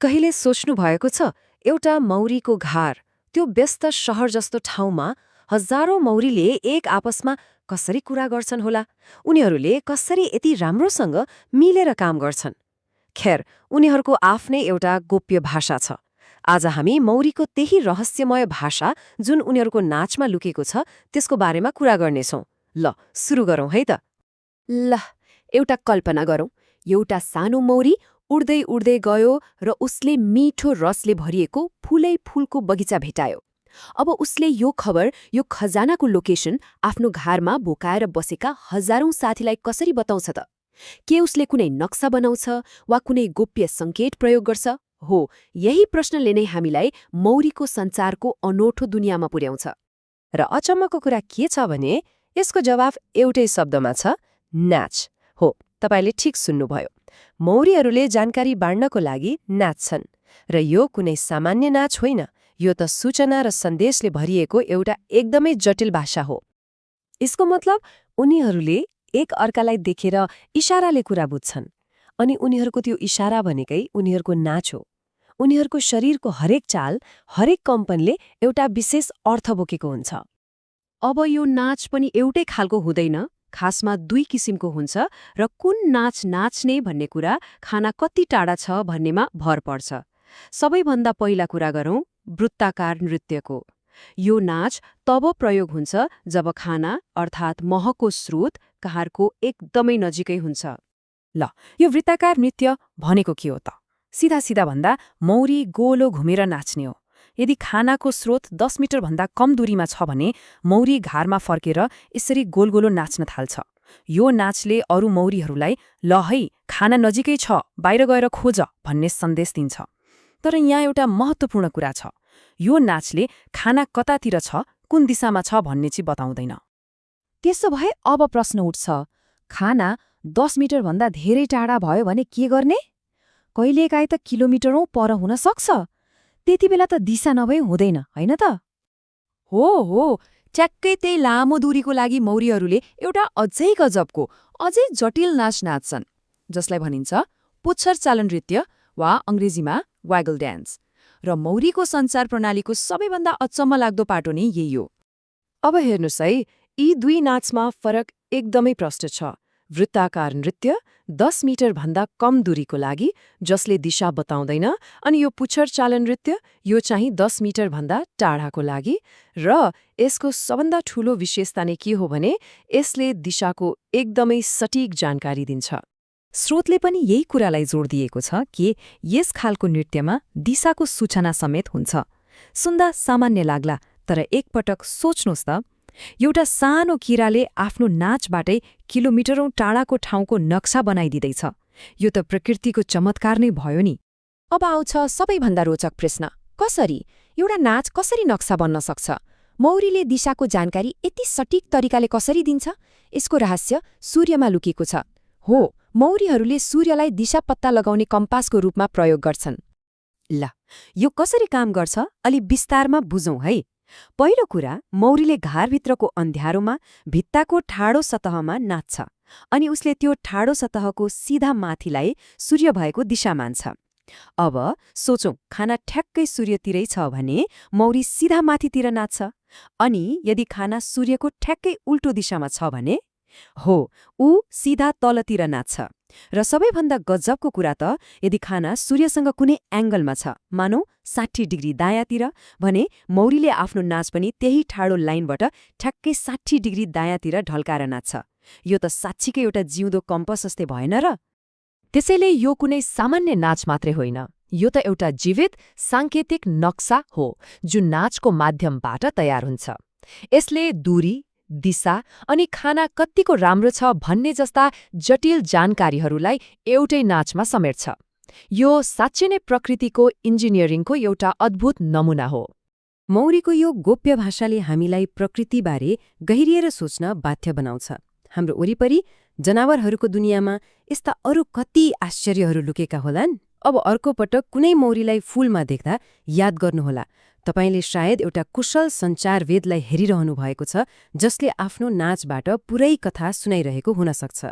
कहिले सोच्नु भएको छ एउटा मौरीको घार त्यो व्यस्त शहर जस्तो ठाउँमा हजारौं मौरीले एक आपसमा कसरी कुरा गर्छन् होला उनीहरूले कसरी यति राम्रोसँग मिलेर काम गर्छन् खैर उनीहरूको आफ्नै एउटा गोप्य भाषा छ आज हामी मौरीको त्यही रहस्यमय भाषा जुन उनीहरूको नाचमा लुकेको छ त्यसको बारेमा कुरा गर्नेछौं ल सुरु गरौं है त ल एउटा कल्पना गरौँ एउटा सानो मौरी उड्दै उड्दै गयो र उसले मिठो रसले भरिएको फूलै फूलको बगैँचा भेटायो अब उसले यो खबर यो खजानाको लोकेसन आफ्नो घारमा बोकाएर बसेका हजारौं साथीलाई कसरी बताउँछ त के उसले कुनै नक्सा बनाउँछ वा कुनै गोप्य सङ्केत प्रयोग गर्छ हो यही प्रश्नले नै हामीलाई मौरीको सञ्चारको अनौठो दुनियाँमा पुर्याउँछ र अचम्मको कुरा के छ भने यसको जवाफ एउटै शब्दमा छ नाच हो तपाईले ठिक सुन्नुभयो मौरीहरूले जानकारी बाँड्नको लागि नाच्छन् र यो कुनै सामान्य नाच होइन यो त सूचना र सन्देशले भरिएको एउटा एकदमै जटिल भाषा हो यसको मतलब उनीहरूले एक अर्कालाई देखेर इशाराले कुरा बुझ्छन् अनि उनीहरूको त्यो इशारा भनेकै उनीहरूको नाच हो उनीहरूको शरीरको हरेक चाल हरेक कम्पनले एउटा विशेष अर्थ बोकेको हुन्छ अब यो नाच पनि एउटै खालको हुँदैन खासमा दुई किसिमको हुन्छ र कुन नाच नाच्ने भन्ने कुरा खाना कति टाढा छ भन्नेमा भर पर्छ सबैभन्दा पहिला कुरा गरौँ वृत्ताकार नृत्यको यो नाच तब प्रयोग हुन्छ जब खाना अर्थात् महको स्रोत कहारको एकदमै नजिकै हुन्छ ल यो वृत्ताकार नृत्य भनेको के हो त सिधा सिधा भन्दा मौरी गोलो घुमेर नाच्ने हो यदि खानाको स्रोत 10 मिटरभन्दा कम दूरीमा छ भने मौरी घारमा फर्केर यसरी गोलगोलो नाच्न थाल्छ यो नाचले अरू मौरीहरूलाई ल है खाना नजिकै छ बाहिर गएर खोज भन्ने सन्देश दिन्छ तर यहाँ एउटा महत्त्वपूर्ण कुरा छ यो नाचले खाना कतातिर छ कुन दिशामा छ भन्ने चाहिँ बताउँदैन त्यसो भए अब प्रश्न उठ्छ खाना 10 मिटरभन्दा धेरै टाढा भयो भने के गर्ने कहिलेकाहीँ त किलोमिटरौं पर हुन सक्छ त्यति बेला त दिशा नभई हुँदैन होइन त हो ट्याक्कै त्यही लामो दूरीको लागि मौरीहरूले एउटा अझै गजबको अझै जटिल नाच नाच्छन् जसलाई भनिन्छ पुच्छर चालन नृत्य वा अङ्ग्रेजीमा वागल ड्यान्स र मौरीको सञ्चार प्रणालीको सबैभन्दा अचम्म लाग्दो पाटो नै यही हो अब हेर्नुहोस् है यी दुई नाचमा फरक एकदमै प्रष्ट छ वृत्ताकार नृत्य 10 मिटरभन्दा कम दूरीको लागि जसले दिशा बताउँदैन अनि यो पुच्छर चालन नृत्य यो चाहिँ 10 मिटरभन्दा टाढाको लागि र यसको सबभन्दा ठूलो विशेषता नै के हो भने यसले दिशाको एकदमै सटीक जानकारी दिन्छ स्रोतले पनि यही कुरालाई जोड दिएको छ कि यस खालको नृत्यमा दिशाको सूचना समेत हुन्छ सुन्दा सामान्य लाग्ला तर एकपटक सोच्नुहोस् त एउटा सानो किराले आफ्नो नाचबाटै किलोमिटरौं टाढाको ठाउँको नक्सा बनाइदिँदैछ यो त प्रकृतिको चमत्कार नै भयो नि अब आउँछ सबैभन्दा रोचक प्रश्न कसरी एउटा नाच कसरी नक्सा बन्न सक्छ मौरीले दिशाको जानकारी यति सटीक तरिकाले कसरी दिन्छ यसको रहस्य सूर्यमा लुकेको छ हो मौरीहरूले सूर्यलाई दिशा पत्ता लगाउने कम्पासको रूपमा प्रयोग गर्छन् ल यो कसरी काम गर्छ अलि विस्तारमा बुझौं है पहिलो कुरा मौरीले घारभित्रको अन्ध्यारोमा भित्ताको ठाडो सतहमा नाच्छ अनि उसले त्यो ठाडो सतहको सिधा माथिलाई सूर्य भएको दिशा मान्छ अब सोचौं खाना ठ्याक्कै सूर्यतिरै छ भने मौरी सिधा माथितिर नाच्छ अनि यदि खाना सूर्यको ठ्याक्कै उल्टो दिशामा छ भने हो ऊ सिधा तलतिर नाच्छ र सबैभन्दा गजबको कुरा त यदि खाना सूर्यसँग कुनै एंगलमा छ मानौ 60 डिग्री दायाँतिर भने मौरीले आफ्नो नाच पनि त्यही ठाडो लाइनबाट ठ्याक्कै 60 डिग्री दायाँतिर ढल्काएर नाच्छ यो त साच्चीकै एउटा जिउँदो कम्पस जस्तै भएन र त्यसैले यो कुनै सामान्य नाच मात्रै होइन यो त एउटा जीवित साङ्केतिक नक्सा हो जुन नाचको माध्यमबाट तयार हुन्छ यसले दूरी दिशा अनि खाना कत्तिको राम्रो छ भन्ने जस्ता जटिल जानकारीहरूलाई एउटै नाचमा समेट्छ यो साँच्चै नै प्रकृतिको इन्जिनियरिङको एउटा अद्भुत नमुना हो मौरीको यो गोप्य भाषाले हामीलाई प्रकृतिबारे गहिरिएर सोच्न बाध्य बनाउँछ हाम्रो वरिपरि जनावरहरूको दुनियाँमा यस्ता अरू कति आश्चर्यहरू लुकेका होलान् अब अर्को पटक कुनै मौरीलाई फूलमा देख्दा याद गर्नुहोला तपाईले सायद एउटा कुशल सञ्चारवेदलाई हेरिरहनु भएको छ जसले आफ्नो नाचबाट पुरै कथा सुनाइरहेको हुन सक्छ